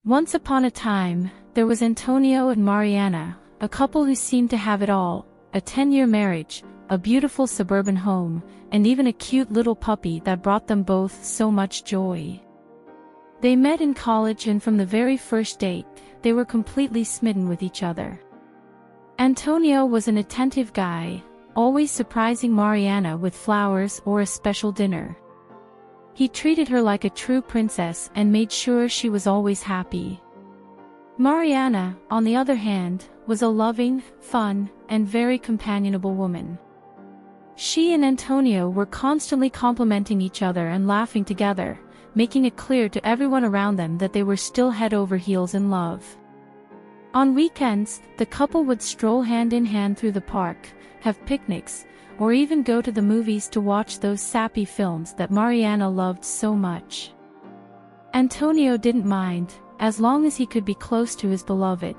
Once upon a time, there was Antonio and Mariana, a couple who seemed to have it all, a 10-year marriage, a beautiful suburban home, and even a cute little puppy that brought them both so much joy. They met in college, and from the very first date, they were completely smitten with each other. Antonio was an attentive guy, always surprising Mariana with flowers or a special dinner. He treated her like a true princess and made sure she was always happy. Mariana, on the other hand, was a loving, fun, and very companionable woman. She and Antonio were constantly complimenting each other and laughing together, making it clear to everyone around them that they were still head over heels in love. On weekends, the couple would stroll hand in hand through the park, have picnics, or even go to the movies to watch those sappy films that Mariana loved so much. Antonio didn't mind, as long as he could be close to his beloved.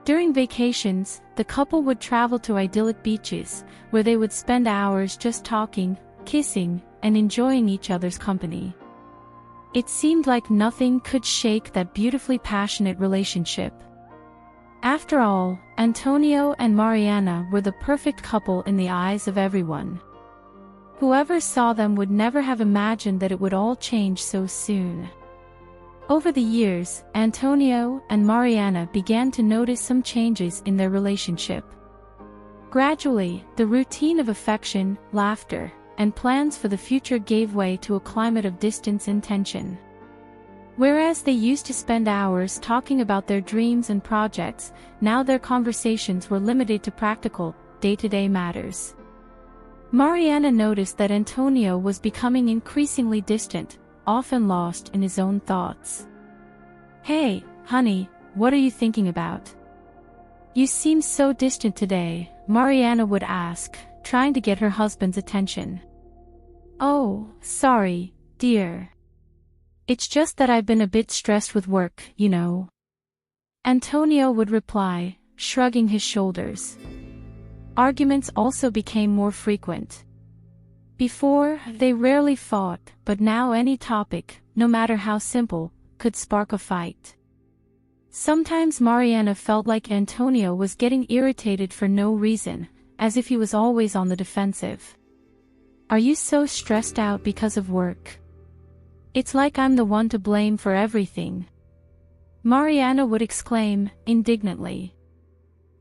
During vacations, the couple would travel to idyllic beaches, where they would spend hours just talking, kissing, and enjoying each other's company. It seemed like nothing could shake that beautifully passionate relationship. After all, Antonio and Mariana were the perfect couple in the eyes of everyone. Whoever saw them would never have imagined that it would all change so soon. Over the years, Antonio and Mariana began to notice some changes in their relationship. Gradually, the routine of affection, laughter, and plans for the future gave way to a climate of distance and tension. Whereas they used to spend hours talking about their dreams and projects, now their conversations were limited to practical, day-to-day matters. Mariana noticed that Antonio was becoming increasingly distant, often lost in his own thoughts. "Hey, honey, what are you thinking about? You seem so distant today," Mariana would ask, trying to get her husband's attention. "Oh, sorry, dear. It's just that I've been a bit stressed with work, you know," Antonio would reply, shrugging his shoulders. Arguments also became more frequent. Before, they rarely fought, but now any topic, no matter how simple, could spark a fight. Sometimes Mariana felt like Antonio was getting irritated for no reason, as if he was always on the defensive. "Are you so stressed out because of work? It's like I'm the one to blame for everything," Mariana would exclaim, indignantly.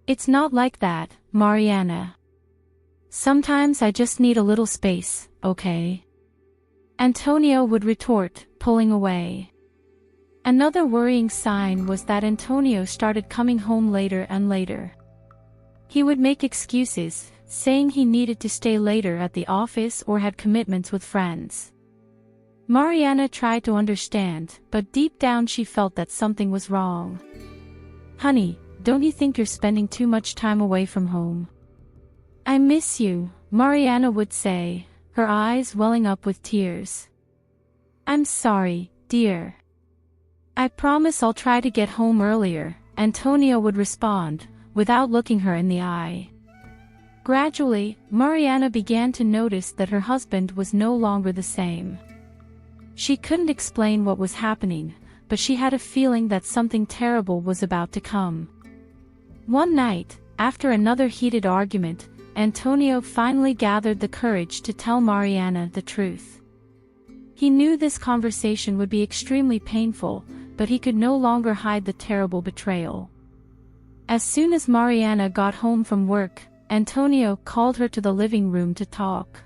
"It's not like that, Mariana. Sometimes I just need a little space, okay?" Antonio would retort, pulling away. Another worrying sign was that Antonio started coming home later and later. He would make excuses, saying he needed to stay later at the office or had commitments with friends. Mariana tried to understand, but deep down she felt that something was wrong. "Honey, don't you think you're spending too much time away from home?" "I miss you," Mariana would say, her eyes welling up with tears. "I'm sorry, dear. I promise I'll try to get home earlier," Antonio would respond, without looking her in the eye. Gradually, Mariana began to notice that her husband was no longer the same. She couldn't explain what was happening, but she had a feeling that something terrible was about to come. One night, after another heated argument, Antonio finally gathered the courage to tell Mariana the truth. He knew this conversation would be extremely painful, but he could no longer hide the terrible betrayal. As soon as Mariana got home from work, Antonio called her to the living room to talk.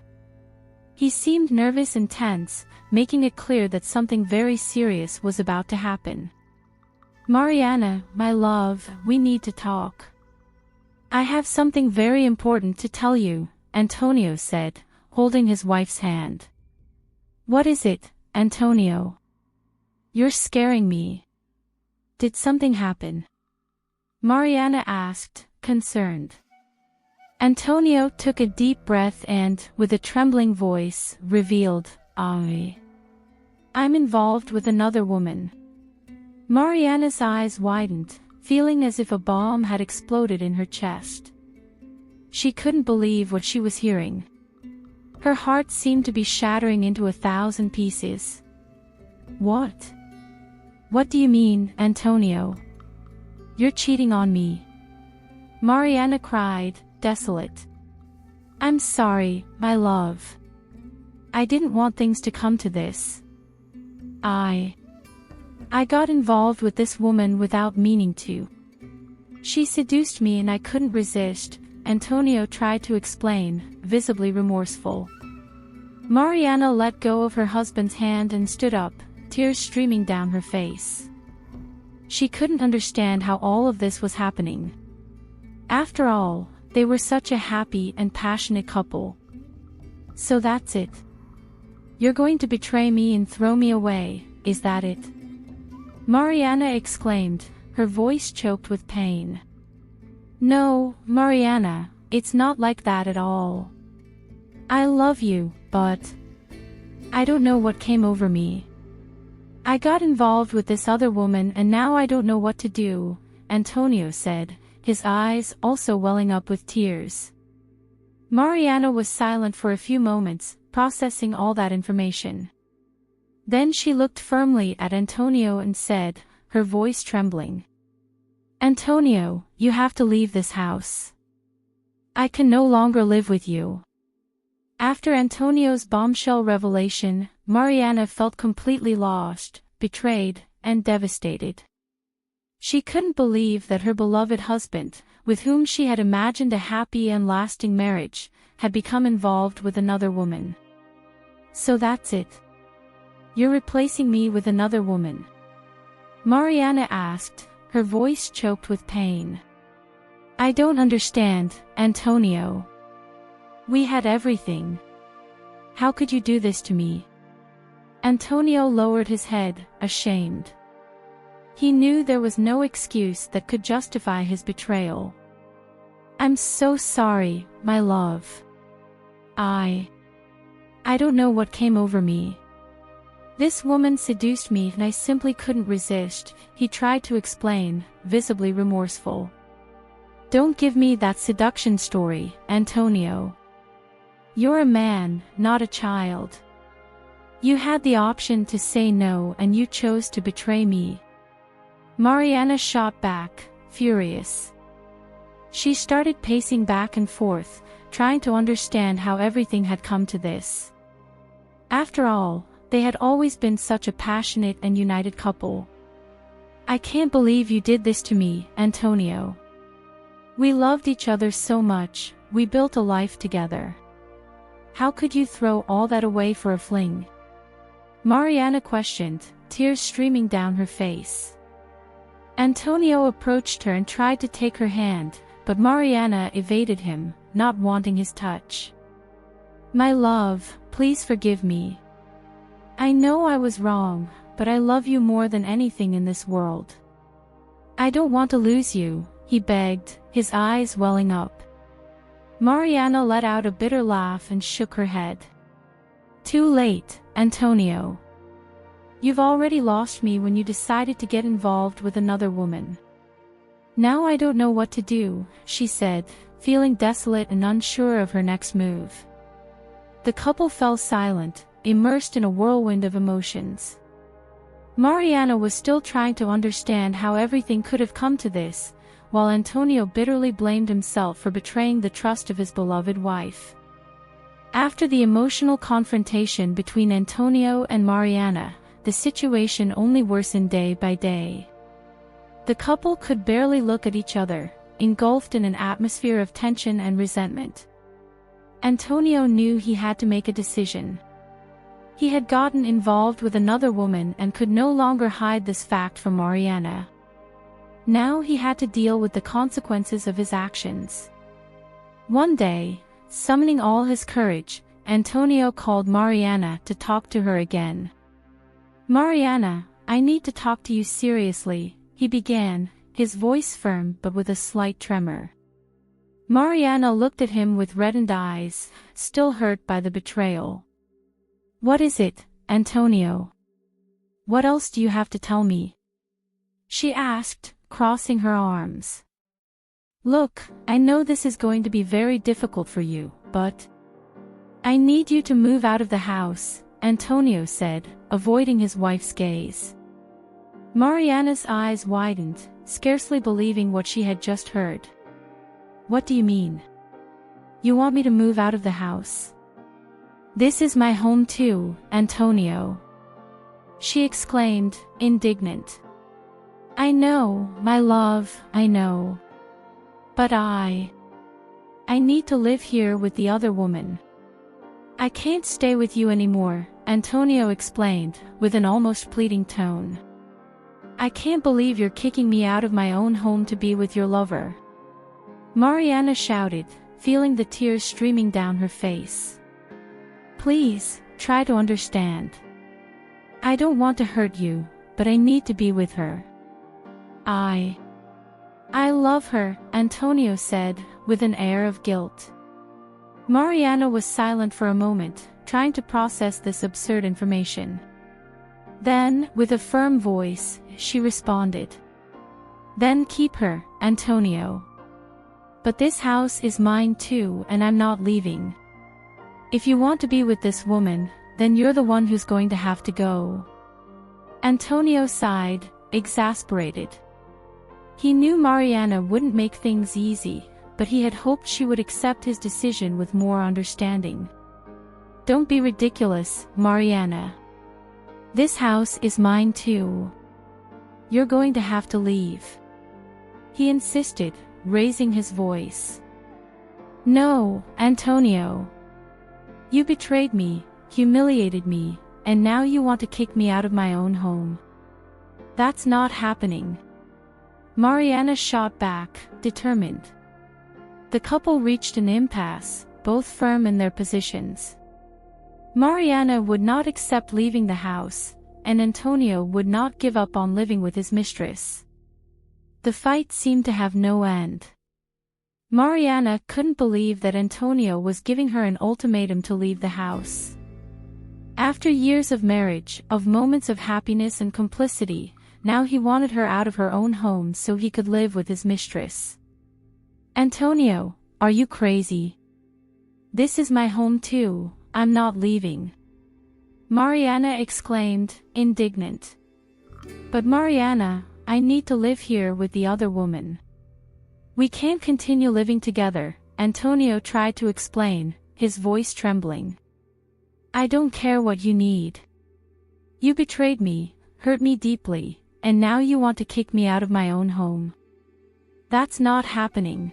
He seemed nervous and tense, making it clear that something very serious was about to happen. "Mariana, my love, we need to talk. I have something very important to tell you," Antonio said, holding his wife's hand. "What is it, Antonio? You're scaring me. Did something happen?" Mariana asked, concerned. Antonio took a deep breath and, with a trembling voice, revealed, "I'm involved with another woman." Mariana's eyes widened, feeling as if a bomb had exploded in her chest. She couldn't believe what she was hearing. Her heart seemed to be shattering into 1,000 pieces. "What? What do you mean, Antonio? You're cheating on me. Mariana cried, desolate. I'm sorry, my love. I didn't want things to come to this. I got involved with this woman without meaning to. She seduced me and I couldn't resist, Antonio tried to explain, visibly remorseful. Mariana let go of her husband's hand and stood up, tears streaming down her face. She couldn't understand how all of this was happening. After all, they were such a happy and passionate couple. So that's it. You're going to betray me and throw me away, is that it? Mariana exclaimed, her voice choked with pain. No, Mariana, it's not like that at all. I love you, but I don't know what came over me. I got involved with this other woman and now I don't know what to do, Antonio said, his eyes also welling up with tears. Mariana was silent for a few moments, processing all that information. Then she looked firmly at Antonio and said, her voice trembling. Antonio, you have to leave this house. I can no longer live with you. After Antonio's bombshell revelation, Mariana felt completely lost, betrayed, and devastated. She couldn't believe that her beloved husband, with whom she had imagined a happy and lasting marriage, had become involved with another woman. So that's it. You're replacing me with another woman? Mariana asked, her voice choked with pain. I don't understand, Antonio. We had everything. How could you do this to me? Antonio lowered his head, ashamed. He knew there was no excuse that could justify his betrayal. I'm so sorry, my love. I don't know what came over me. This woman seduced me and I simply couldn't resist, he tried to explain, visibly remorseful. Don't give me that seduction story, Antonio. You're a man, not a child. You had the option to say no and you chose to betray me. Mariana shot back, furious. She started pacing back and forth, trying to understand how everything had come to this. After all, they had always been such a passionate and united couple. I can't believe you did this to me, Antonio. We loved each other so much, we built a life together. How could you throw all that away for a fling? Mariana questioned, tears streaming down her face. Antonio approached her and tried to take her hand, but Mariana evaded him, not wanting his touch. My love, please forgive me. I know I was wrong, but I love you more than anything in this world. I don't want to lose you, he begged, his eyes welling up. Mariana let out a bitter laugh and shook her head. Too late, Antonio. You've already lost me when you decided to get involved with another woman. Now I don't know what to do, she said, feeling desolate and unsure of her next move. The couple fell silent, immersed in a whirlwind of emotions. Mariana was still trying to understand how everything could have come to this, while Antonio bitterly blamed himself for betraying the trust of his beloved wife. After the emotional confrontation between Antonio and Mariana, the situation only worsened day by day. The couple could barely look at each other, engulfed in an atmosphere of tension and resentment. Antonio knew he had to make a decision. He had gotten involved with another woman and could no longer hide this fact from Mariana. Now he had to deal with the consequences of his actions. One day, summoning all his courage, Antonio called Mariana to talk to her again. Mariana, I need to talk to you seriously, he began, his voice firm but with a slight tremor. Mariana looked at him with reddened eyes, still hurt by the betrayal. What is it, Antonio? What else do you have to tell me? She asked, crossing her arms. Look, I know this is going to be very difficult for you, but I need you to move out of the house, Antonio said, avoiding his wife's gaze. Mariana's eyes widened, scarcely believing what she had just heard. What do you mean? You want me to move out of the house? This is my home too, Antonio. She exclaimed, indignant. I know, my love, I know. But I need to live here with the other woman. I can't stay with you anymore, Antonio explained, with an almost pleading tone. I can't believe you're kicking me out of my own home to be with your lover. Mariana shouted, feeling the tears streaming down her face. Please, try to understand. I don't want to hurt you, but I need to be with her. I love her, Antonio said, with an air of guilt. Mariana was silent for a moment, trying to process this absurd information. Then, with a firm voice, she responded. Then keep her, Antonio. But this house is mine too, and I'm not leaving. If you want to be with this woman, then you're the one who's going to have to go. Antonio sighed, exasperated. He knew Mariana wouldn't make things easy, but he had hoped she would accept his decision with more understanding. Don't be ridiculous, Mariana. This house is mine too. You're going to have to leave. He insisted, raising his voice. No, Antonio. You betrayed me, humiliated me, and now you want to kick me out of my own home. That's not happening. Mariana shot back, determined. The couple reached an impasse, both firm in their positions. Mariana would not accept leaving the house, and Antonio would not give up on living with his mistress. The fight seemed to have no end. Mariana couldn't believe that Antonio was giving her an ultimatum to leave the house. After years of marriage, of moments of happiness and complicity, now he wanted her out of her own home so he could live with his mistress. Antonio, are you crazy? This is my home too, I'm not leaving. Mariana exclaimed, indignant. But Mariana, I need to live here with the other woman. We can't continue living together, Antonio tried to explain, his voice trembling. I don't care what you need. You betrayed me, hurt me deeply, and now you want to kick me out of my own home. That's not happening.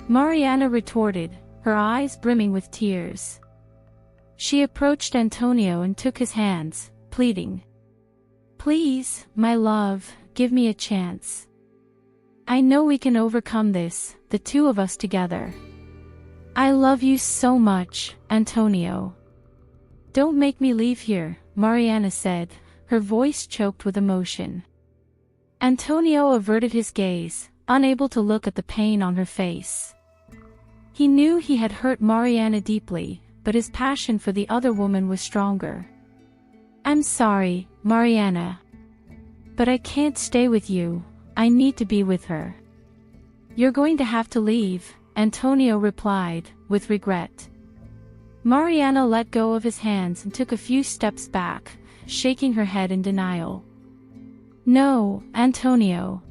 Mariana retorted, her eyes brimming with tears. She approached Antonio and took his hands, pleading. Please, my love, give me a chance. I know we can overcome this, the two of us together. I love you so much, Antonio. Don't make me leave here, Mariana said, her voice choked with emotion. Antonio averted his gaze, unable to look at the pain on her face. He knew he had hurt Mariana deeply, but his passion for the other woman was stronger. I'm sorry, Mariana. But I can't stay with you, I need to be with her. You're going to have to leave, Antonio replied, with regret. Mariana let go of his hands and took a few steps back, shaking her head in denial. No, Antonio.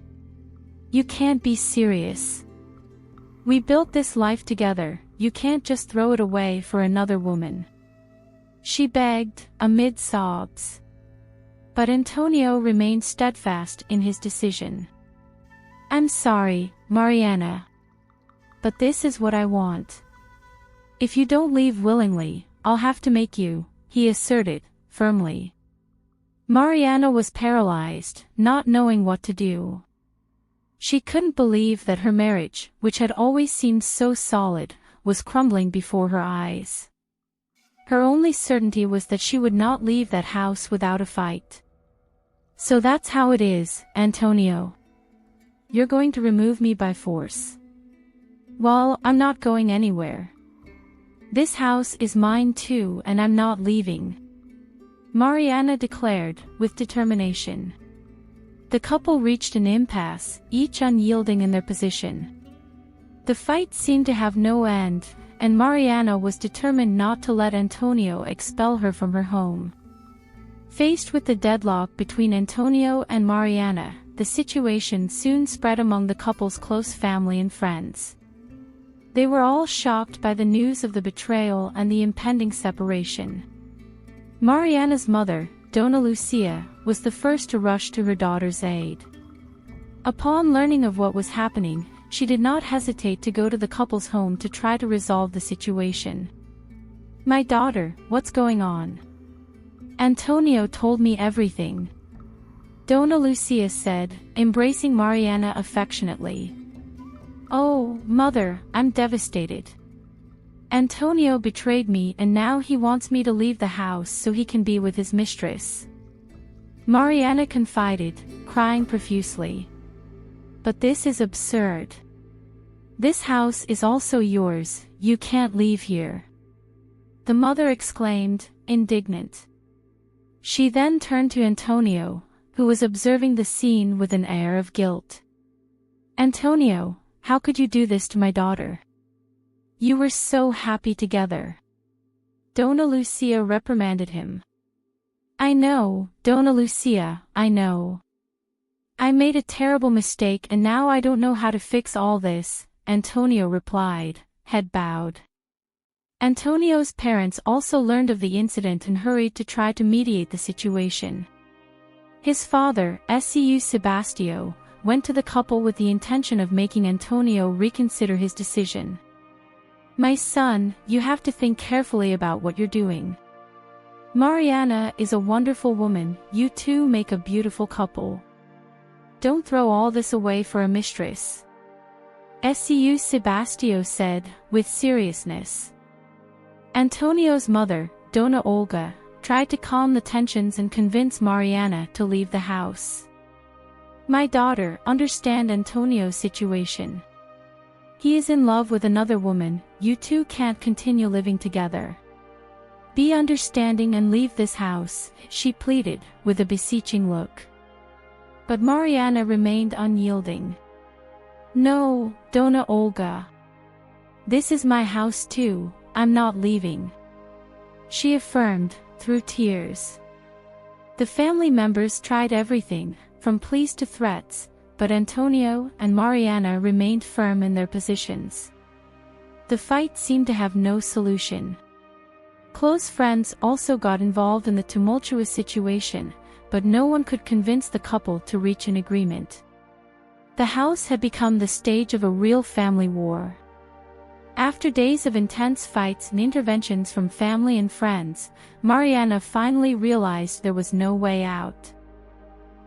You can't be serious. We built this life together, you can't just throw it away for another woman. She begged, amid sobs. But Antonio remained steadfast in his decision. I'm sorry, Mariana. But this is what I want. If you don't leave willingly, I'll have to make you, he asserted, firmly. Mariana was paralyzed, not knowing what to do. She couldn't believe that her marriage, which had always seemed so solid, was crumbling before her eyes. Her only certainty was that she would not leave that house without a fight. So that's how it is, Antonio. You're going to remove me by force. Well, I'm not going anywhere. This house is mine too, and I'm not leaving. Mariana declared, with determination. The couple reached an impasse, each unyielding in their position. The fight seemed to have no end, and Mariana was determined not to let Antonio expel her from her home. Faced with the deadlock between Antonio and Mariana, the situation soon spread among the couple's close family and friends. They were all shocked by the news of the betrayal and the impending separation. Mariana's mother, Donna Lucia, was the first to rush to her daughter's aid. Upon learning of what was happening, she did not hesitate to go to the couple's home to try to resolve the situation. "My daughter, what's going on?" "Antonio told me everything," Donna Lucia said, embracing Mariana affectionately. "Oh, mother, I'm devastated. Antonio betrayed me and now he wants me to leave the house so he can be with his mistress," Mariana confided, crying profusely. "But this is absurd. This house is also yours, you can't leave here," the mother exclaimed, indignant. She then turned to Antonio, who was observing the scene with an air of guilt. "Antonio, how could you do this to my daughter? You were so happy together." Donna Lucia reprimanded him. "I know, Donna Lucia, I know. I made a terrible mistake and now I don't know how to fix all this," Antonio replied, head bowed. Antonio's parents also learned of the incident and hurried to try to mediate the situation. His father, Seu Sebastio, went to the couple with the intention of making Antonio reconsider his decision. "My son, you have to think carefully about what you're doing. Mariana is a wonderful woman, you two make a beautiful couple. Don't throw all this away for a mistress," Seu Sebastio said, with seriousness. Antonio's mother, Donna Olga, tried to calm the tensions and convince Mariana to leave the house. "My daughter, understand Antonio's situation. He is in love with another woman, you two can't continue living together. Be understanding and leave this house," she pleaded, with a beseeching look. But Mariana remained unyielding. "No, Donna Olga. This is my house too, I'm not leaving," she affirmed, through tears. The family members tried everything, from pleas to threats, but Antonio and Mariana remained firm in their positions. The fight seemed to have no solution. Close friends also got involved in the tumultuous situation, but no one could convince the couple to reach an agreement. The house had become the stage of a real family war. After days of intense fights and interventions from family and friends, Mariana finally realized there was no way out.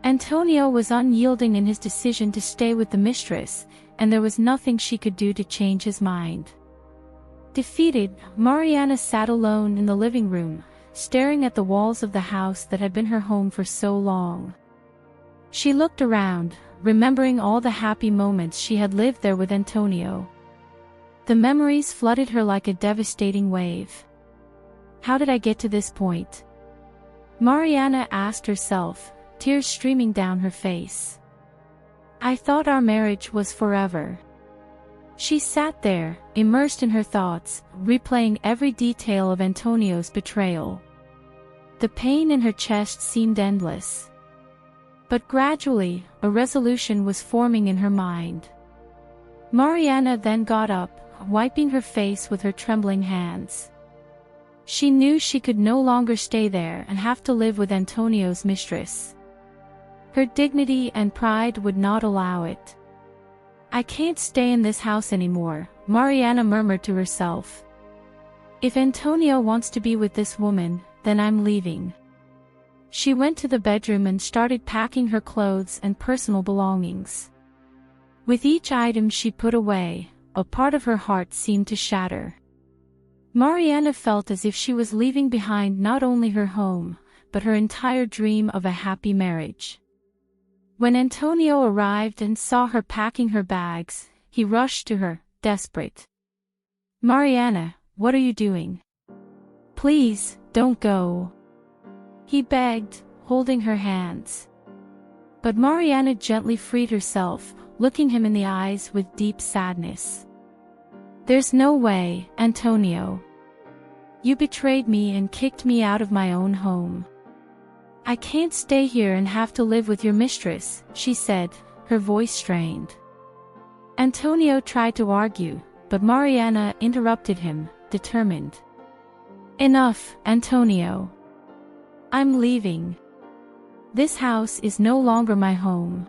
Antonio was unyielding in his decision to stay with the mistress, and there was nothing she could do to change his mind. Defeated, Mariana sat alone in the living room, staring at the walls of the house that had been her home for so long. She looked around, remembering all the happy moments she had lived there with Antonio. The memories flooded her like a devastating wave. "How did I get to this point?" Mariana asked herself, tears streaming down her face. "I thought our marriage was forever." She sat there, immersed in her thoughts, replaying every detail of Antonio's betrayal. The pain in her chest seemed endless. But gradually, a resolution was forming in her mind. Mariana then got up, wiping her face with her trembling hands. She knew she could no longer stay there and have to live with Antonio's mistress. Her dignity and pride would not allow it. "I can't stay in this house anymore," Mariana murmured to herself. "If Antonio wants to be with this woman, then I'm leaving." She went to the bedroom and started packing her clothes and personal belongings. With each item she put away, a part of her heart seemed to shatter. Mariana felt as if she was leaving behind not only her home, but her entire dream of a happy marriage. When Antonio arrived and saw her packing her bags, he rushed to her, desperate. "Mariana, what are you doing? Please, don't go," he begged, holding her hands. But Mariana gently freed herself, looking him in the eyes with deep sadness. "There's no way, Antonio. You betrayed me and kicked me out of my own home. I can't stay here and have to live with your mistress, she said, her voice strained. Antonio tried to argue, but Mariana interrupted him, determined. Enough, Antonio. I'm leaving. This house is no longer my home.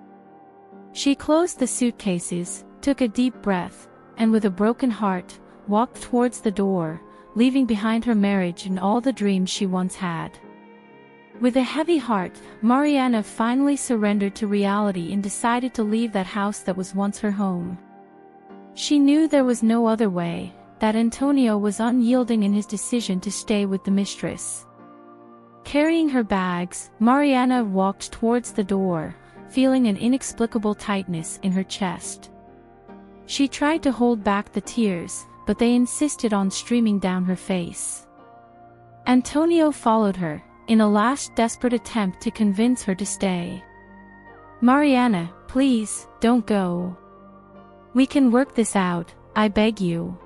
She closed the suitcases, took a deep breath, and with a broken heart, walked towards the door, leaving behind her marriage and all the dreams she once had. With a heavy heart, Mariana finally surrendered to reality and decided to leave that house that was once her home. She knew there was no other way, that Antonio was unyielding in his decision to stay with the mistress. Carrying her bags, Mariana walked towards the door, feeling an inexplicable tightness in her chest. She tried to hold back the tears, but they insisted on streaming down her face. Antonio followed her, in a last desperate attempt to convince her to stay. Mariana, please, don't go. We can work this out, I beg you,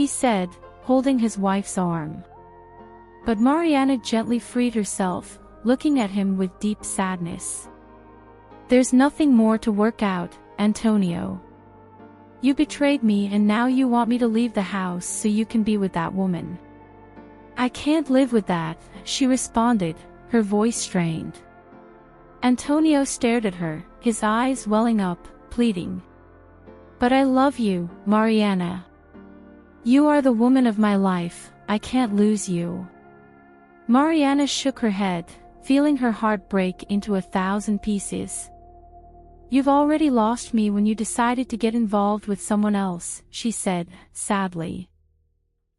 he said, holding his wife's arm. But Mariana gently freed herself, looking at him with deep sadness. There's nothing more to work out, Antonio. You betrayed me and now you want me to leave the house so you can be with that woman. I can't live with that, she responded, her voice strained. Antonio stared at her, his eyes welling up, pleading. But I love you, Mariana. You are the woman of my life, I can't lose you. Mariana shook her head, feeling her heart break into 1,000 pieces. You've already lost me when you decided to get involved with someone else, she said, sadly.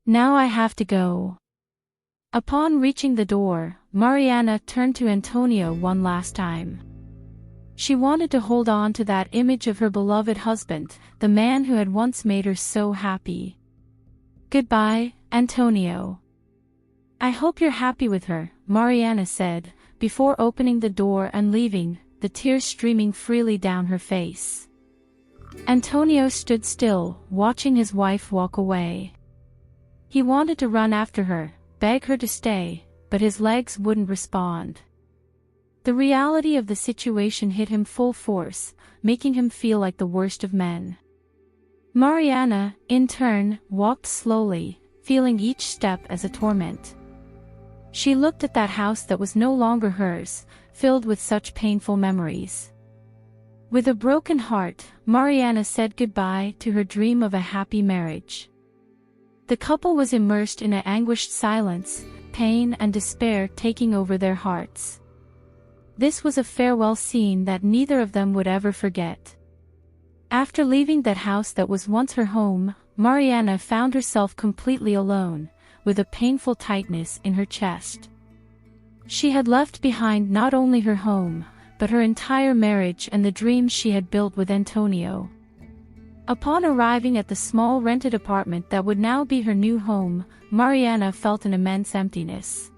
Now I have to go. Upon reaching the door, Mariana turned to Antonio one last time. She wanted to hold on to that image of her beloved husband, the man who had once made her so happy. Goodbye, Antonio. I hope you're happy with her, Mariana said, before opening the door and leaving, the tears streaming freely down her face. Antonio stood still, watching his wife walk away. He wanted to run after her, beg her to stay, but his legs wouldn't respond. The reality of the situation hit him full force, making him feel like the worst of men. Mariana, in turn, walked slowly, feeling each step as a torment. She looked at that house that was no longer hers, filled with such painful memories. With a broken heart, Mariana said goodbye to her dream of a happy marriage. The couple was immersed in an anguished silence, pain and despair taking over their hearts. This was a farewell scene that neither of them would ever forget. After leaving that house that was once her home, Mariana found herself completely alone, with a painful tightness in her chest. She had left behind not only her home, but her entire marriage and the dreams she had built with Antonio. Upon arriving at the small rented apartment that would now be her new home, Mariana felt an immense emptiness.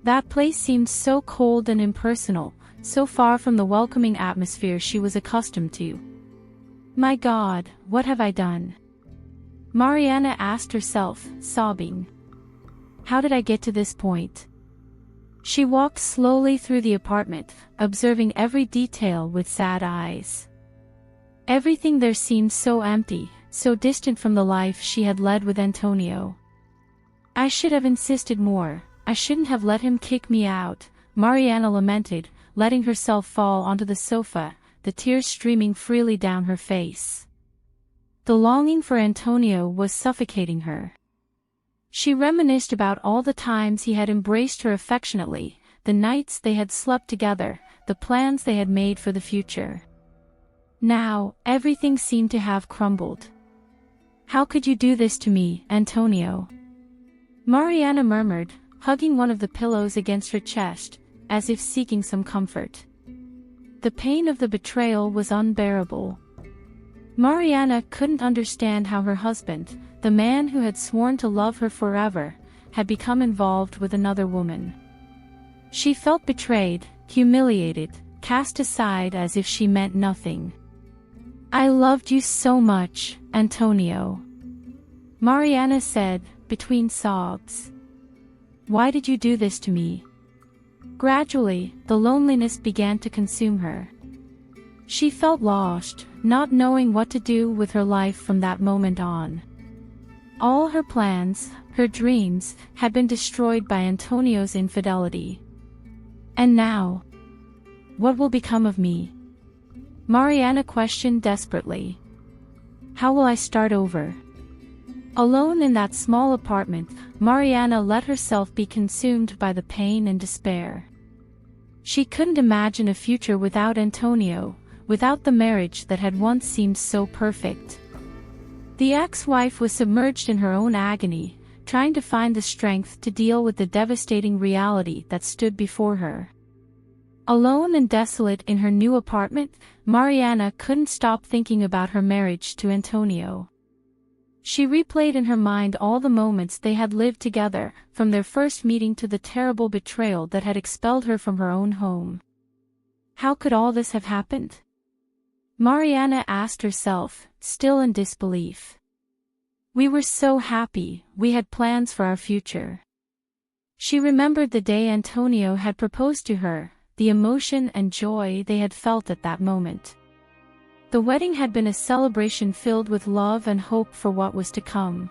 That place seemed so cold and impersonal, so far from the welcoming atmosphere she was accustomed to. My God, what have I done? Mariana asked herself, sobbing. How did I get to this point? She walked slowly through the apartment, observing every detail with sad eyes. Everything there seemed so empty, so distant from the life she had led with Antonio. I should have insisted more, I shouldn't have let him kick me out, Mariana lamented, letting herself fall onto the sofa, the tears streaming freely down her face. The longing for Antonio was suffocating her. She reminisced about all the times he had embraced her affectionately, the nights they had slept together, the plans they had made for the future. Now, everything seemed to have crumbled. How could you do this to me, Antonio? Mariana murmured, hugging one of the pillows against her chest, as if seeking some comfort. The pain of the betrayal was unbearable. Mariana couldn't understand how her husband, the man who had sworn to love her forever, had become involved with another woman. She felt betrayed, humiliated, cast aside as if she meant nothing. I loved you so much, Antonio, Mariana said, between sobs. Why did you do this to me? Gradually, the loneliness began to consume her. She felt lost, not knowing what to do with her life from that moment on. All her plans, her dreams, had been destroyed by Antonio's infidelity. And now, what will become of me? Mariana questioned desperately. How will I start over? Alone in that small apartment, Mariana let herself be consumed by the pain and despair. She couldn't imagine a future without Antonio, without the marriage that had once seemed so perfect. The ex-wife was submerged in her own agony, trying to find the strength to deal with the devastating reality that stood before her. Alone and desolate in her new apartment, Mariana couldn't stop thinking about her marriage to Antonio. She replayed in her mind all the moments they had lived together, from their first meeting to the terrible betrayal that had expelled her from her own home. How could all this have happened? Mariana asked herself, still in disbelief. We were so happy, we had plans for our future. She remembered the day Antonio had proposed to her, the emotion and joy they had felt at that moment. The wedding had been a celebration filled with love and hope for what was to come.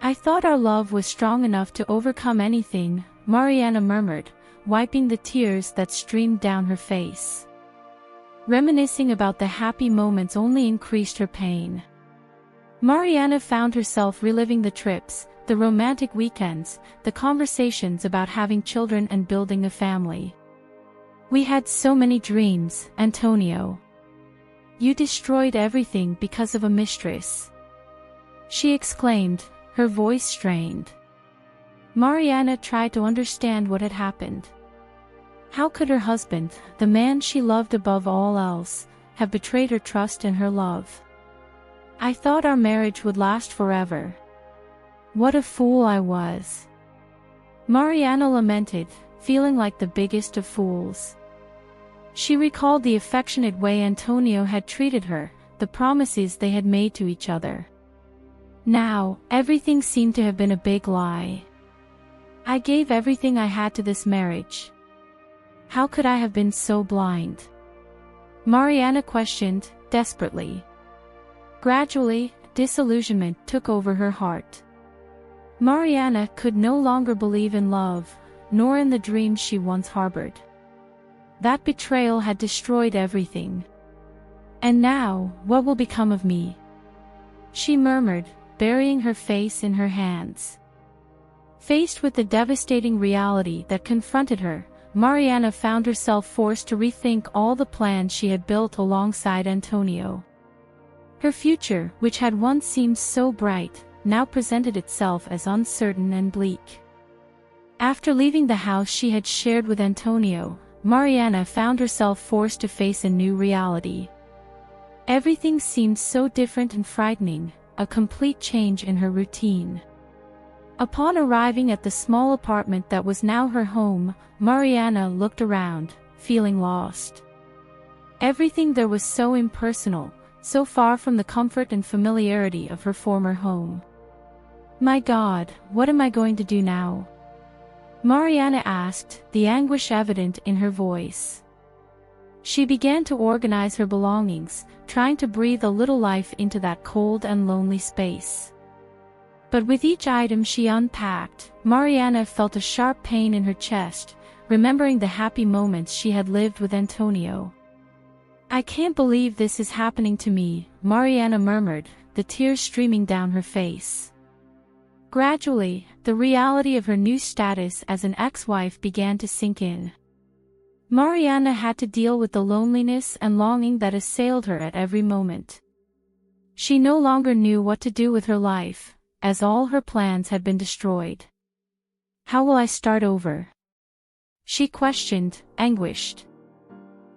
I thought our love was strong enough to overcome anything, Mariana murmured, wiping the tears that streamed down her face. Reminiscing about the happy moments only increased her pain. Mariana found herself reliving the trips, the romantic weekends, the conversations about having children and building a family. We had so many dreams, Antonio. You destroyed everything because of a mistress. She exclaimed, her voice strained. Mariana tried to understand what had happened. How could her husband, the man she loved above all else, have betrayed her trust and her love? I thought our marriage would last forever. What a fool I was. Mariana lamented, feeling like the biggest of fools. She recalled the affectionate way Antonio had treated her, the promises they had made to each other. Now, everything seemed to have been a big lie. I gave everything I had to this marriage. How could I have been so blind? Mariana questioned, desperately. Gradually, disillusionment took over her heart. Mariana could no longer believe in love, nor in the dreams she once harbored. That betrayal had destroyed everything. And now, what will become of me? She murmured, burying her face in her hands. Faced with the devastating reality that confronted her, Mariana found herself forced to rethink all the plans she had built alongside Antonio. Her future, which had once seemed so bright, now presented itself as uncertain and bleak. After leaving the house she had shared with Antonio, Mariana found herself forced to face a new reality. Everything seemed so different and frightening, a complete change in her routine. Upon arriving at the small apartment that was now her home, Mariana looked around, feeling lost. Everything there was so impersonal, so far from the comfort and familiarity of her former home. My God, what am I going to do now? Mariana asked, the anguish evident in her voice. She began to organize her belongings, trying to breathe a little life into that cold and lonely space. But with each item she unpacked, Mariana felt a sharp pain in her chest, remembering the happy moments she had lived with Antonio. I can't believe this is happening to me, Mariana murmured, the tears streaming down her face. Gradually, the reality of her new status as an ex-wife began to sink in. Mariana had to deal with the loneliness and longing that assailed her at every moment. She no longer knew what to do with her life, as all her plans had been destroyed. How will I start over? She questioned, anguished.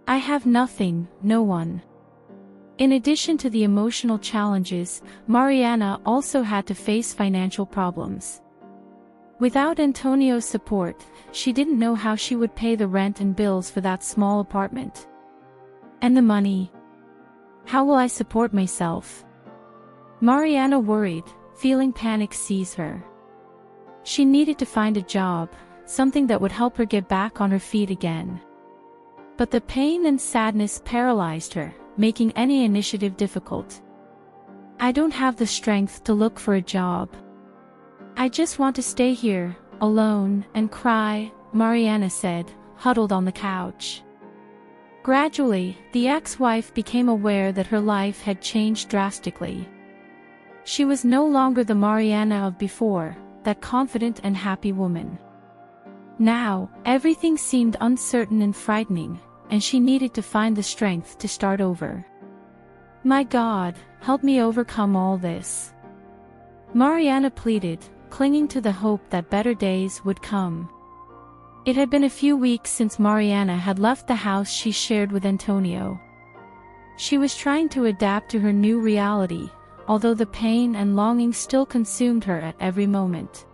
I have nothing, no one. In addition to the emotional challenges, Mariana also had to face financial problems. Without Antonio's support, she didn't know how she would pay the rent and bills for that small apartment. And the money? How will I support myself? Mariana worried, feeling panic seize her. She needed to find a job, something that would help her get back on her feet again. But the pain and sadness paralyzed her, making any initiative difficult. "I don't have the strength to look for a job. I just want to stay here, alone, and cry," Mariana said, huddled on the couch. Gradually, the ex-wife became aware that her life had changed drastically. She was no longer the Mariana of before, that confident and happy woman. Now, everything seemed uncertain and frightening, and she needed to find the strength to start over. "My God, help me overcome all this," Mariana pleaded, clinging to the hope that better days would come. It had been a few weeks since Mariana had left the house she shared with Antonio. She was trying to adapt to her new reality, although the pain and longing still consumed her at every moment.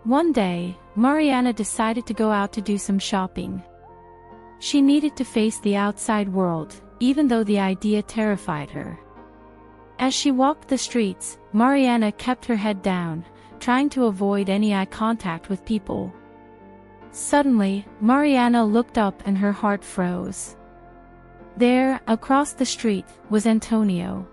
One day, Mariana decided to go out to do some shopping. She needed to face the outside world, even though the idea terrified her. As she walked the streets, Mariana kept her head down, trying to avoid any eye contact with people. Suddenly, Mariana looked up and her heart froze. There, across the street, was Antonio.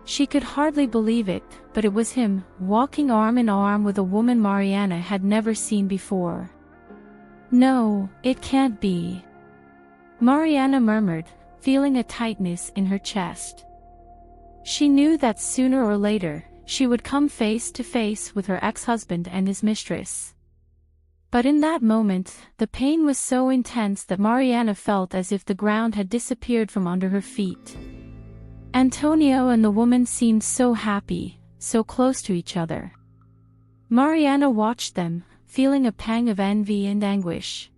She could hardly believe it, but it was him, walking arm in arm with a woman Mariana had never seen before. "No, it can't be," Mariana murmured, feeling a tightness in her chest. She knew that sooner or later, she would come face to face with her ex-husband and his mistress. But in that moment, the pain was so intense that Mariana felt as if the ground had disappeared from under her feet. Antonio and the woman seemed so happy, so close to each other. Mariana watched them, feeling a pang of envy and anguish.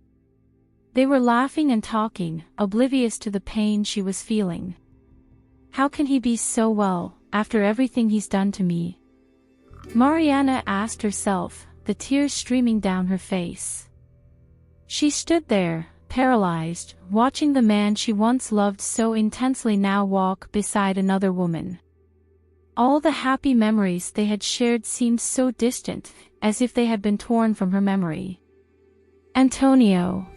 They were laughing and talking, oblivious to the pain she was feeling. "How can he be so well, after everything he's done to me?" Mariana asked herself, the tears streaming down her face. She stood there, paralyzed, watching the man she once loved so intensely now walk beside another woman. All the happy memories they had shared seemed so distant, as if they had been torn from her memory. "Antonio,"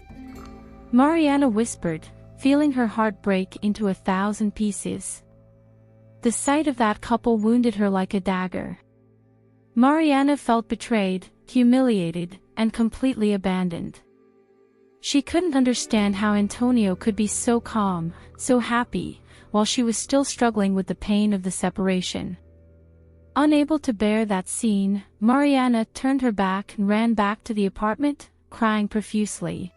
Mariana whispered, feeling her heart break into 1,000 pieces. The sight of that couple wounded her like a dagger. Mariana felt betrayed, humiliated, and completely abandoned. She couldn't understand how Antonio could be so calm, so happy, while she was still struggling with the pain of the separation. Unable to bear that scene, Mariana turned her back and ran back to the apartment, crying profusely.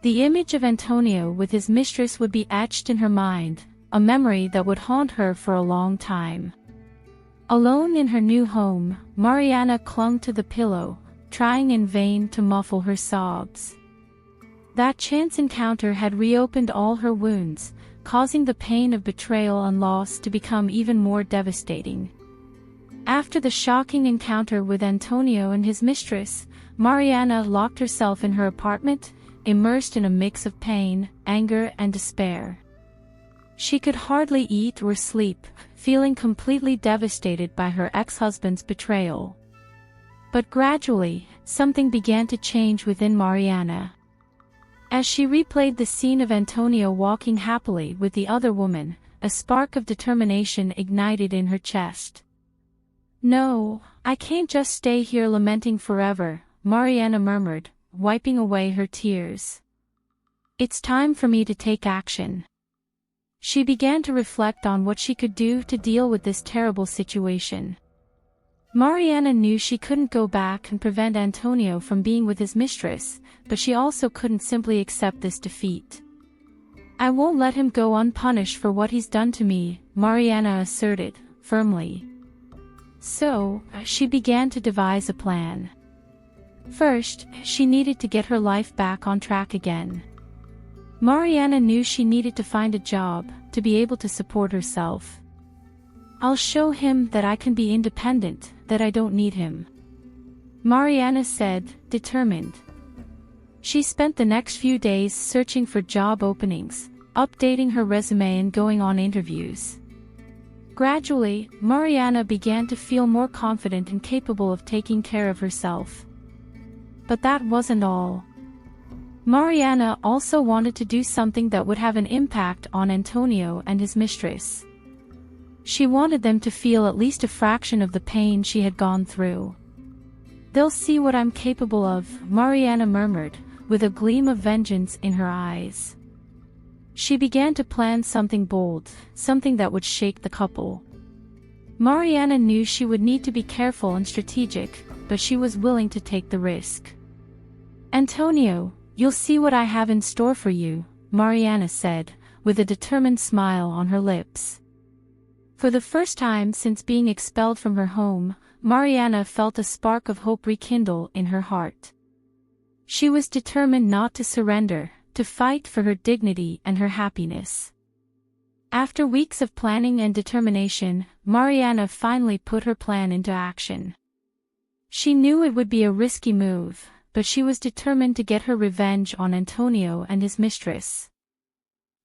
The image of Antonio with his mistress would be etched in her mind, a memory that would haunt her for a long time. Alone in her new home, Mariana clung to the pillow, trying in vain to muffle her sobs. That chance encounter had reopened all her wounds, causing the pain of betrayal and loss to become even more devastating. After the shocking encounter with Antonio and his mistress, Mariana locked herself in her apartment, immersed in a mix of pain, anger, and despair. She could hardly eat or sleep, feeling completely devastated by her ex-husband's betrayal. But gradually, something began to change within Mariana. As she replayed the scene of Antonio walking happily with the other woman, a spark of determination ignited in her chest. "No, I can't just stay here lamenting forever," Mariana murmured, wiping away her tears. "It's time for me to take action." She began to reflect on what she could do to deal with this terrible situation. Mariana knew she couldn't go back and prevent Antonio from being with his mistress, but she also couldn't simply accept this defeat. "I won't let him go unpunished for what he's done to me," Mariana asserted, firmly. So, she began to devise a plan. First, she needed to get her life back on track again. Mariana knew she needed to find a job, to be able to support herself. "I'll show him that I can be independent, that I don't need him," Mariana said, determined. She spent the next few days searching for job openings, updating her resume and going on interviews. Gradually, Mariana began to feel more confident and capable of taking care of herself. But that wasn't all. Mariana also wanted to do something that would have an impact on Antonio and his mistress. She wanted them to feel at least a fraction of the pain she had gone through. "They'll see what I'm capable of," Mariana murmured, with a gleam of vengeance in her eyes. She began to plan something bold, something that would shake the couple. Mariana knew she would need to be careful and strategic, but she was willing to take the risk. "Antonio, you'll see what I have in store for you," Mariana said, with a determined smile on her lips. For the first time since being expelled from her home, Mariana felt a spark of hope rekindle in her heart. She was determined not to surrender, to fight for her dignity and her happiness. After weeks of planning and determination, Mariana finally put her plan into action. She knew it would be a risky move, but she was determined to get her revenge on Antonio and his mistress.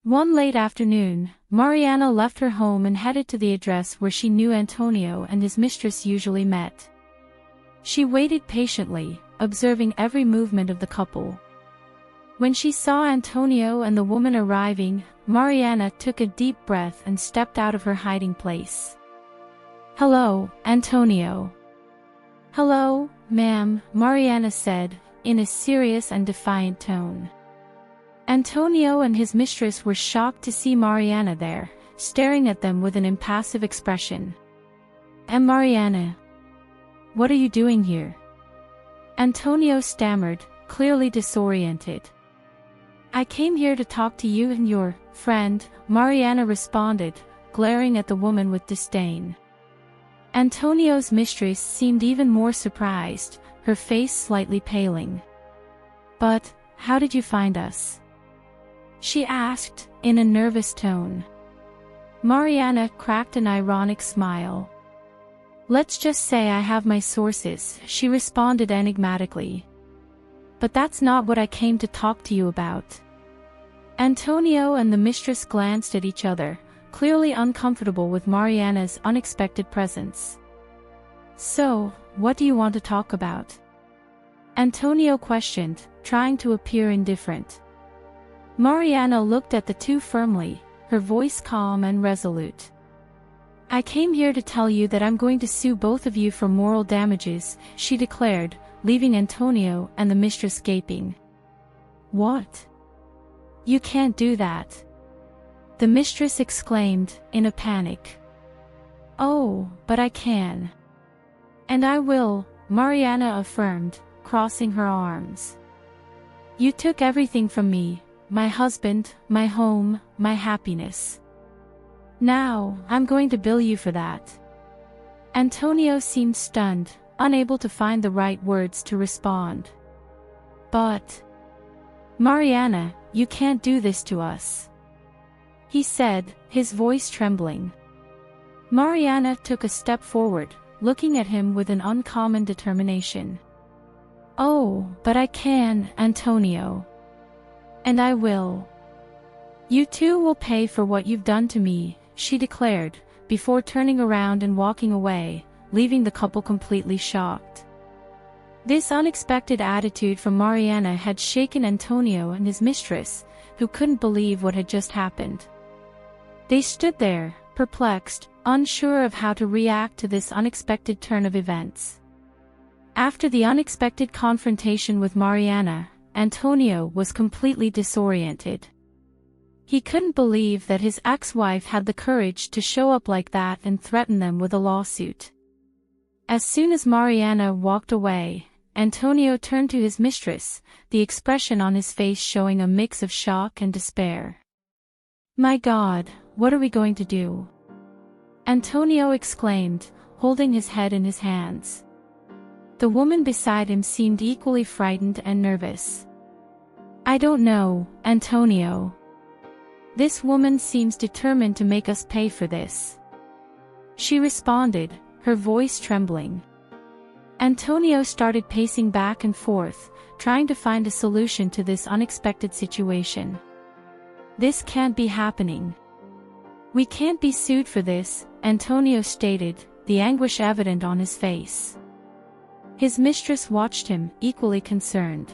One late afternoon, Mariana left her home and headed to the address where she knew Antonio and his mistress usually met. She waited patiently, observing every movement of the couple. When she saw Antonio and the woman arriving, Mariana took a deep breath and stepped out of her hiding place. "Hello, Antonio." "Hello, ma'am," Mariana said, in a serious and defiant tone. Antonio and his mistress were shocked to see Mariana there, staring at them with an impassive expression. "And Mariana, what are you doing here?" Antonio stammered, clearly disoriented. "I came here to talk to you and your friend," Mariana responded, glaring at the woman with disdain. Antonio's mistress seemed even more surprised, her face slightly paling. "But, how did you find us?" she asked, in a nervous tone. Mariana cracked an ironic smile. "Let's just say I have my sources," she responded enigmatically. "But that's not what I came to talk to you about." Antonio and the mistress glanced at each other, clearly uncomfortable with Mariana's unexpected presence. "So, what do you want to talk about?" Antonio questioned, trying to appear indifferent. Mariana looked at the two firmly, her voice calm and resolute. "I came here to tell you that I'm going to sue both of you for moral damages," she declared, leaving Antonio and the mistress gaping. "What? You can't do that!" the mistress exclaimed, in a panic. "Oh, but I can. And I will," Mariana affirmed, crossing her arms. "You took everything from me, my husband, my home, my happiness. Now, I'm going to bill you for that." Antonio seemed stunned, unable to find the right words to respond. "But, Mariana, you can't do this to us," he said, his voice trembling. Mariana took a step forward, looking at him with an uncommon determination. "Oh, but I can, Antonio. And I will. You two will pay for what you've done to me," she declared, before turning around and walking away, leaving the couple completely shocked. This unexpected attitude from Mariana had shaken Antonio and his mistress, who couldn't believe what had just happened. They stood there, perplexed, unsure of how to react to this unexpected turn of events. After the unexpected confrontation with Mariana, Antonio was completely disoriented. He couldn't believe that his ex-wife had the courage to show up like that and threaten them with a lawsuit. As soon as Mariana walked away, Antonio turned to his mistress, the expression on his face showing a mix of shock and despair. "My God, what are we going to do?" Antonio exclaimed, holding his head in his hands. The woman beside him seemed equally frightened and nervous. "I don't know, Antonio. This woman seems determined to make us pay for this," she responded, her voice trembling. Antonio started pacing back and forth, trying to find a solution to this unexpected situation. "This can't be happening. We can't be sued for this," Antonio stated, the anguish evident on his face. His mistress watched him, equally concerned.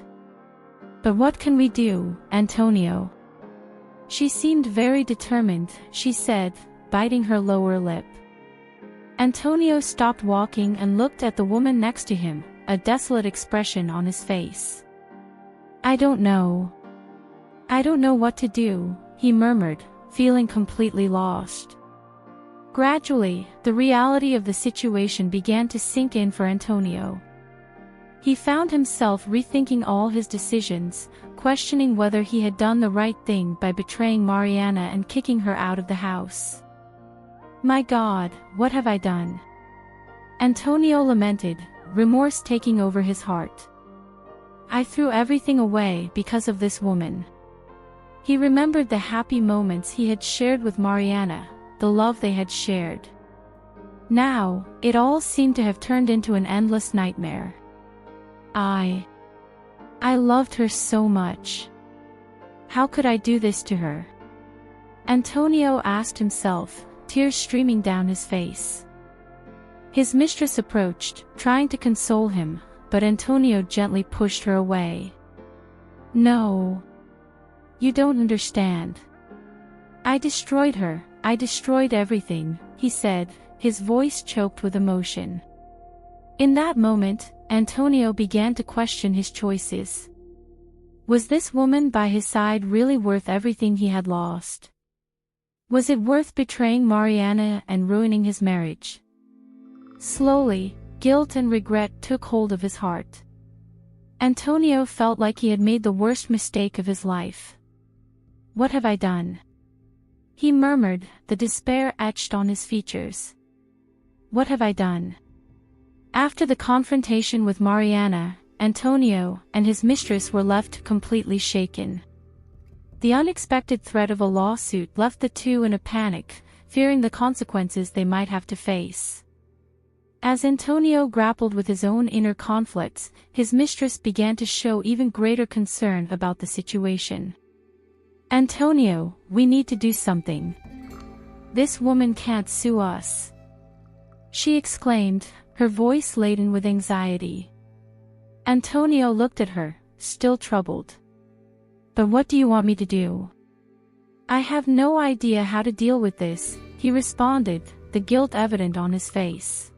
But what can we do, Antonio? She seemed very determined, she said, biting her lower lip. Antonio stopped walking and looked at the woman next to him, a desolate expression on his face. I don't know. I don't know what to do, he murmured, feeling completely lost. Gradually, the reality of the situation began to sink in for Antonio. He found himself rethinking all his decisions, questioning whether he had done the right thing by betraying Mariana and kicking her out of the house. My God, what have I done? Antonio lamented, remorse taking over his heart. I threw everything away because of this woman. He remembered the happy moments he had shared with Mariana, the love they had shared. Now, it all seemed to have turned into an endless nightmare. I loved her so much. How could I do this to her? Antonio asked himself, tears streaming down his face. His mistress approached, trying to console him, but Antonio gently pushed her away. No. You don't understand. I destroyed her, I destroyed everything, he said, his voice choked with emotion. In that moment, Antonio began to question his choices. Was this woman by his side really worth everything he had lost? Was it worth betraying Mariana and ruining his marriage? Slowly, guilt and regret took hold of his heart. Antonio felt like he had made the worst mistake of his life. What have I done? He murmured, the despair etched on his features. What have I done? After the confrontation with Mariana, Antonio and his mistress were left completely shaken. The unexpected threat of a lawsuit left the two in a panic, fearing the consequences they might have to face. As Antonio grappled with his own inner conflicts, his mistress began to show even greater concern about the situation. Antonio, we need to do something. This woman can't sue us, she exclaimed, her voice laden with anxiety. Antonio looked at her, still troubled. But what do you want me to do? I have no idea how to deal with this, he responded, the guilt evident on his face.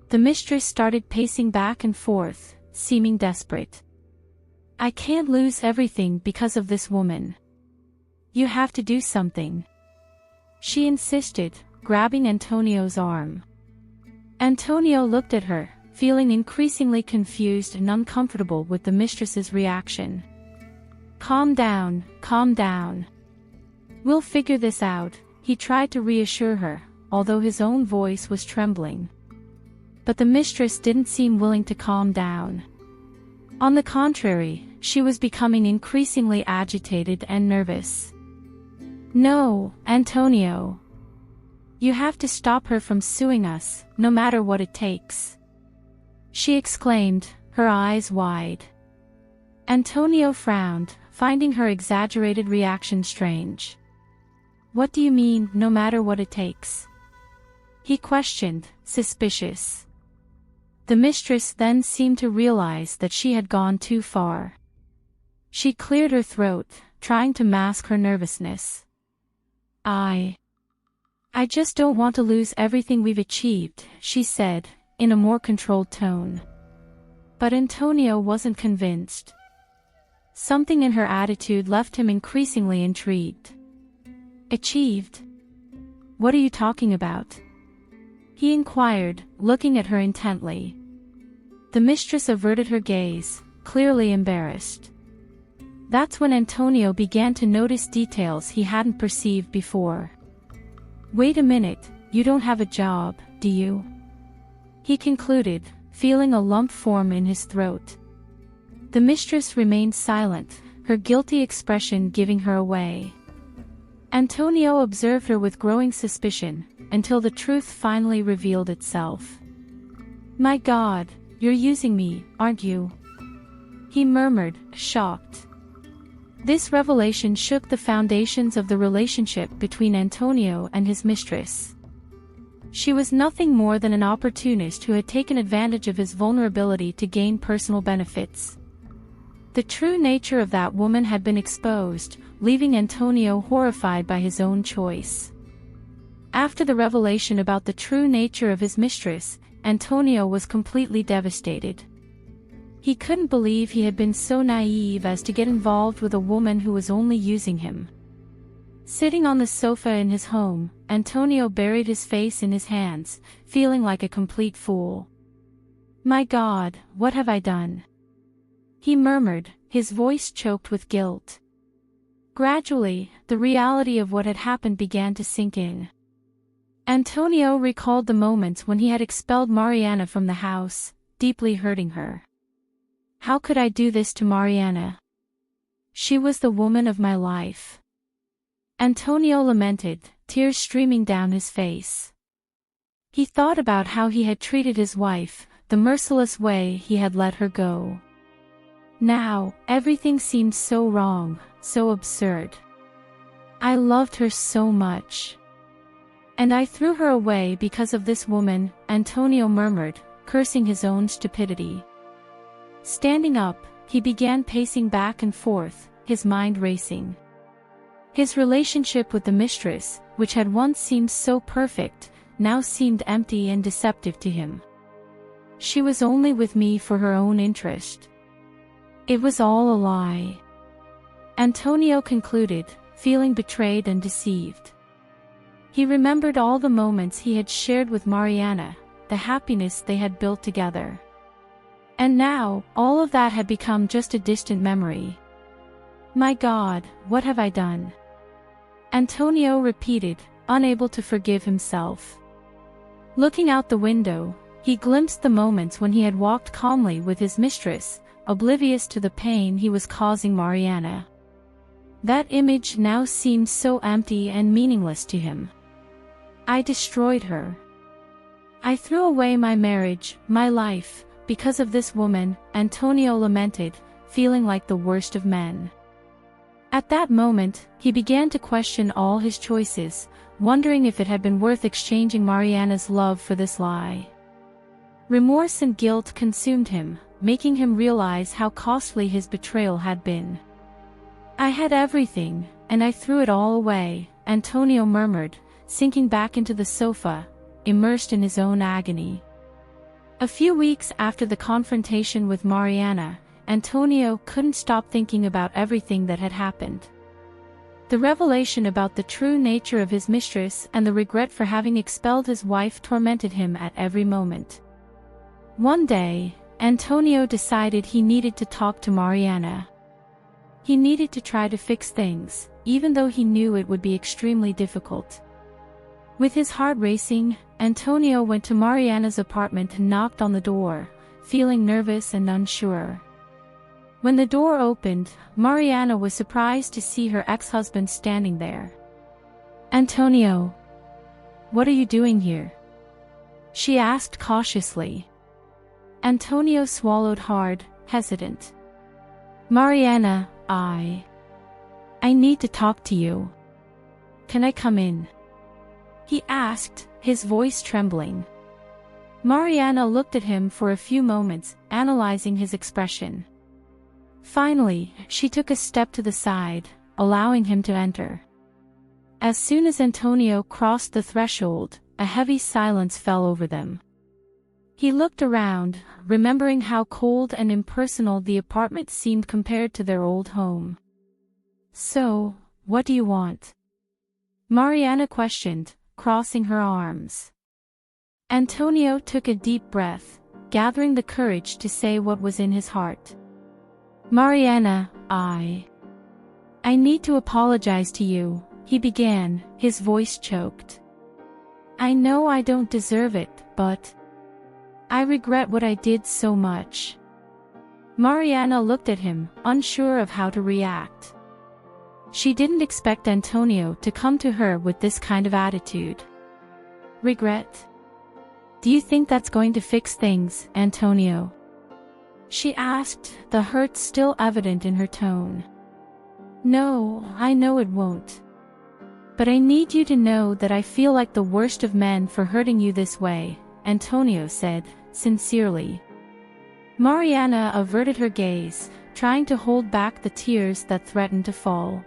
The mistress started pacing back and forth, seeming desperate. I can't lose everything because of this woman. You have to do something, she insisted, grabbing Antonio's arm. Antonio looked at her, feeling increasingly confused and uncomfortable with the mistress's reaction. Calm down, calm down. We'll figure this out, he tried to reassure her, although his own voice was trembling. But the mistress didn't seem willing to calm down. On the contrary, she was becoming increasingly agitated and nervous. No, Antonio. You have to stop her from suing us, no matter what it takes, she exclaimed, her eyes wide. Antonio frowned, finding her exaggerated reaction strange. What do you mean, no matter what it takes? He questioned, suspicious. The mistress then seemed to realize that she had gone too far. She cleared her throat, trying to mask her nervousness. I just don't want to lose everything we've achieved, she said, in a more controlled tone. But Antonio wasn't convinced. Something in her attitude left him increasingly intrigued. Achieved? What are you talking about? He inquired, looking at her intently. The mistress averted her gaze, clearly embarrassed. That's when Antonio began to notice details he hadn't perceived before. Wait a minute, you don't have a job, do you? He concluded, feeling a lump form in his throat. The mistress remained silent, her guilty expression giving her away. Antonio observed her with growing suspicion, until the truth finally revealed itself. My God, you're using me, aren't you? He murmured, shocked. This revelation shook the foundations of the relationship between Antonio and his mistress. She was nothing more than an opportunist who had taken advantage of his vulnerability to gain personal benefits. The true nature of that woman had been exposed, leaving Antonio horrified by his own choice. After the revelation about the true nature of his mistress, Antonio was completely devastated. He couldn't believe he had been so naive as to get involved with a woman who was only using him. Sitting on the sofa in his home, Antonio buried his face in his hands, feeling like a complete fool. "My God, what have I done?" he murmured, his voice choked with guilt. Gradually, the reality of what had happened began to sink in. Antonio recalled the moments when he had expelled Mariana from the house, deeply hurting her. How could I do this to Mariana? She was the woman of my life. Antonio lamented, tears streaming down his face. He thought about how he had treated his wife, the merciless way he had let her go. Now, everything seemed so wrong, so absurd. I loved her so much. And I threw her away because of this woman, Antonio murmured, cursing his own stupidity. Standing up, he began pacing back and forth, his mind racing. His relationship with the mistress, which had once seemed so perfect, now seemed empty and deceptive to him. She was only with me for her own interest. It was all a lie. Antonio concluded, feeling betrayed and deceived. He remembered all the moments he had shared with Mariana, the happiness they had built together. And now, all of that had become just a distant memory. My God, what have I done? Antonio repeated, unable to forgive himself. Looking out the window, he glimpsed the moments when he had walked calmly with his mistress, oblivious to the pain he was causing Mariana. That image now seemed so empty and meaningless to him. I destroyed her. I threw away my marriage, my life, because of this woman, Antonio lamented, feeling like the worst of men. At that moment, he began to question all his choices, wondering if it had been worth exchanging Mariana's love for this lie. Remorse and guilt consumed him, making him realize how costly his betrayal had been. I had everything, and I threw it all away, Antonio murmured, sinking back into the sofa, immersed in his own agony. A few weeks after the confrontation with Mariana, Antonio couldn't stop thinking about everything that had happened. The revelation about the true nature of his mistress and the regret for having expelled his wife tormented him at every moment. One day, Antonio decided he needed to talk to Mariana. He needed to try to fix things, even though he knew it would be extremely difficult. With his heart racing, Antonio went to Mariana's apartment and knocked on the door, feeling nervous and unsure. When the door opened, Mariana was surprised to see her ex-husband standing there. "Antonio, what are you doing here?" she asked cautiously. Antonio swallowed hard, hesitant. "Mariana, I need to talk to you. Can I come in?" he asked, his voice trembling. Mariana looked at him for a few moments, analyzing his expression. Finally, she took a step to the side, allowing him to enter. As soon as Antonio crossed the threshold, a heavy silence fell over them. He looked around, remembering how cold and impersonal the apartment seemed compared to their old home. "So, what do you want?" Mariana questioned, crossing her arms. Antonio took a deep breath, gathering the courage to say what was in his heart. "Mariana, I need to apologize to you," he began, his voice choked. "I know I don't deserve it, but I regret what I did so much." Mariana looked at him, unsure of how to react. She didn't expect Antonio to come to her with this kind of attitude. "Regret? Do you think that's going to fix things, Antonio?" she asked, the hurt still evident in her tone. "No, I know it won't. But I need you to know that I feel like the worst of men for hurting you this way, Antonio said, sincerely. Mariana averted her gaze, trying to hold back the tears that threatened to fall.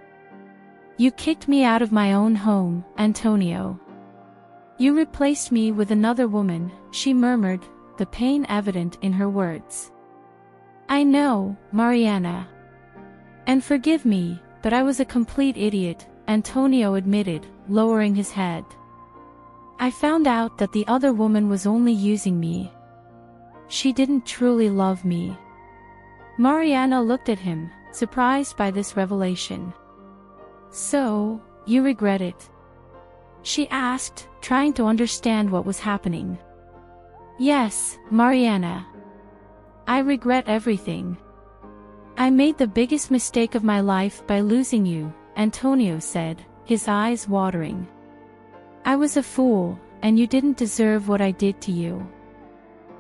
You kicked me out of my own home, Antonio. You replaced me with another woman, she murmured, the pain evident in her words. I know, Mariana. And forgive me, but I was a complete idiot, Antonio admitted, lowering his head. I found out that the other woman was only using me. She didn't truly love me. Mariana looked at him, surprised by this revelation. So, you regret it? She asked, trying to understand what was happening. Yes, Mariana. I regret everything. I made the biggest mistake of my life by losing you, Antonio said, his eyes watering. I was a fool, and you didn't deserve what I did to you.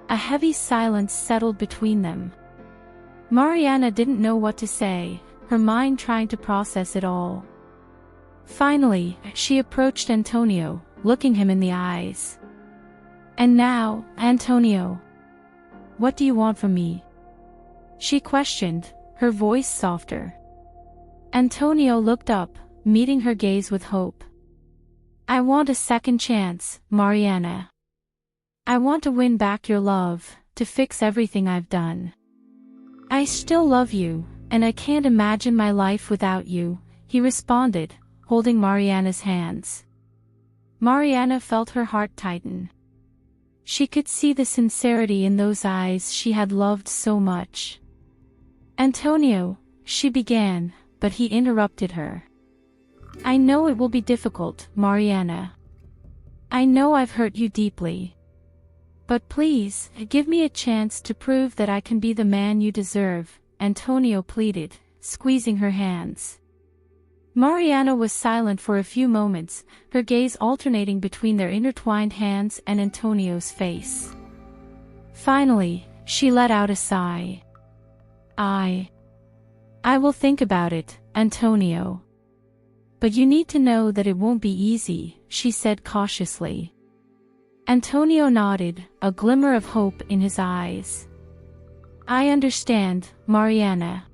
A heavy silence settled between them. Mariana didn't know what to say, her mind trying to process it all. Finally, she approached Antonio, looking him in the eyes. And now, Antonio, what do you want from me? She questioned, her voice softer. Antonio looked up, meeting her gaze with hope. I want a second chance, Mariana. I want to win back your love, to fix everything I've done. I still love you, and I can't imagine my life without you, he responded, holding Mariana's hands. Mariana felt her heart tighten. She could see the sincerity in those eyes she had loved so much. Antonio, she began, but he interrupted her. I know it will be difficult, Mariana. I know I've hurt you deeply. But please, give me a chance to prove that I can be the man you deserve, Antonio pleaded, squeezing her hands. Mariana was silent for a few moments, her gaze alternating between their intertwined hands and Antonio's face. Finally, she let out a sigh. I will think about it, Antonio. But you need to know that it won't be easy, she said cautiously. Antonio nodded, a glimmer of hope in his eyes. I understand, Mariana.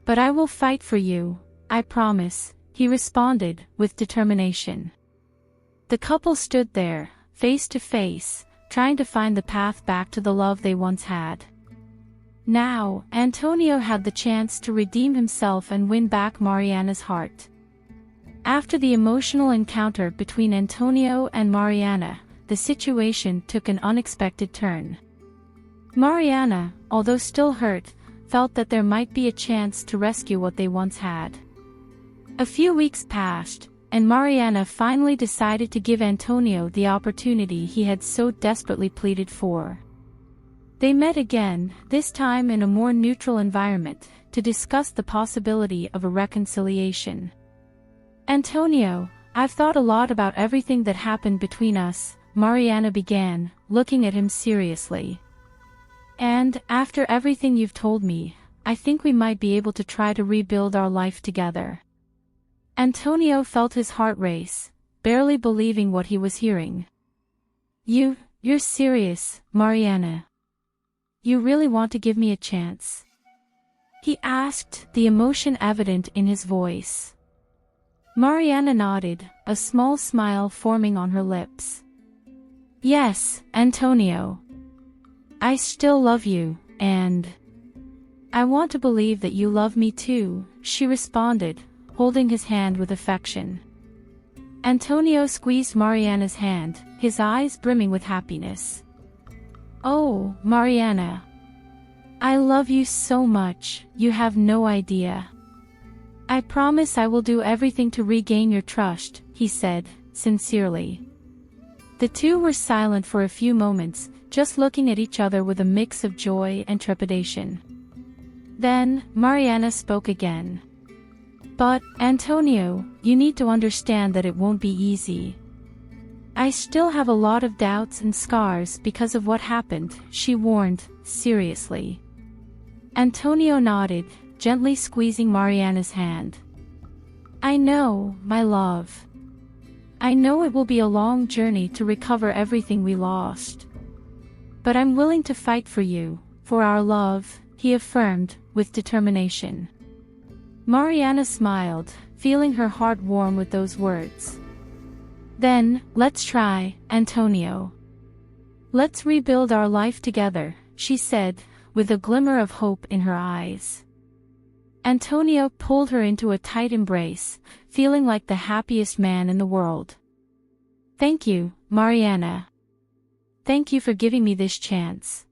But I will fight for you, I promise, he responded, with determination. The couple stood there, face to face, trying to find the path back to the love they once had. Now, Antonio had the chance to redeem himself and win back Mariana's heart. After the emotional encounter between Antonio and Mariana, the situation took an unexpected turn. Mariana, although still hurt, felt that there might be a chance to rescue what they once had. A few weeks passed, and Mariana finally decided to give Antonio the opportunity he had so desperately pleaded for. They met again, this time in a more neutral environment, to discuss the possibility of a reconciliation. Antonio, I've thought a lot about everything that happened between us, Mariana began, looking at him seriously. And, after everything you've told me, I think we might be able to try to rebuild our life together. Antonio felt his heart race, barely believing what he was hearing. You're serious, Mariana. You really want to give me a chance? He asked, the emotion evident in his voice. Mariana nodded, a small smile forming on her lips. Yes, Antonio. I still love you, and I want to believe that you love me too, she responded, holding his hand with affection. Antonio squeezed Mariana's hand, his eyes brimming with happiness. Oh, Mariana. I love you so much, you have no idea. I promise I will do everything to regain your trust, he said, sincerely. The two were silent for a few moments, just looking at each other with a mix of joy and trepidation. Then, Mariana spoke again. But, Antonio, you need to understand that it won't be easy. I still have a lot of doubts and scars because of what happened, she warned, seriously. Antonio nodded, gently squeezing Mariana's hand. I know, my love. I know it will be a long journey to recover everything we lost. But I'm willing to fight for you, for our love," he affirmed, with determination. Mariana smiled, feeling her heart warm with those words. "Then, let's try, Antonio. Let's rebuild our life together," she said, with a glimmer of hope in her eyes. Antonio pulled her into a tight embrace, feeling like the happiest man in the world. "Thank you, Mariana. Thank you for giving me this chance.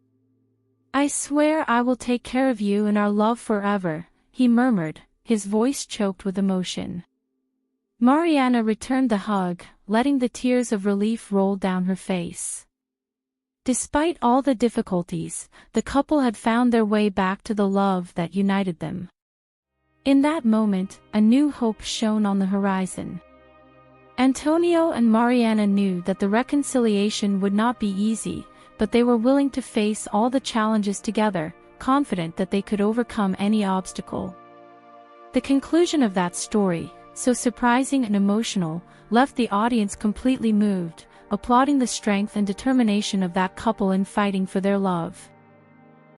I swear I will take care of you and our love forever," he murmured, his voice choked with emotion. Mariana returned the hug, letting the tears of relief roll down her face. Despite all the difficulties, the couple had found their way back to the love that united them. In that moment, a new hope shone on the horizon. Antonio and Mariana knew that the reconciliation would not be easy, but they were willing to face all the challenges together, confident that they could overcome any obstacle. The conclusion of that story, so surprising and emotional, left the audience completely moved, applauding the strength and determination of that couple in fighting for their love.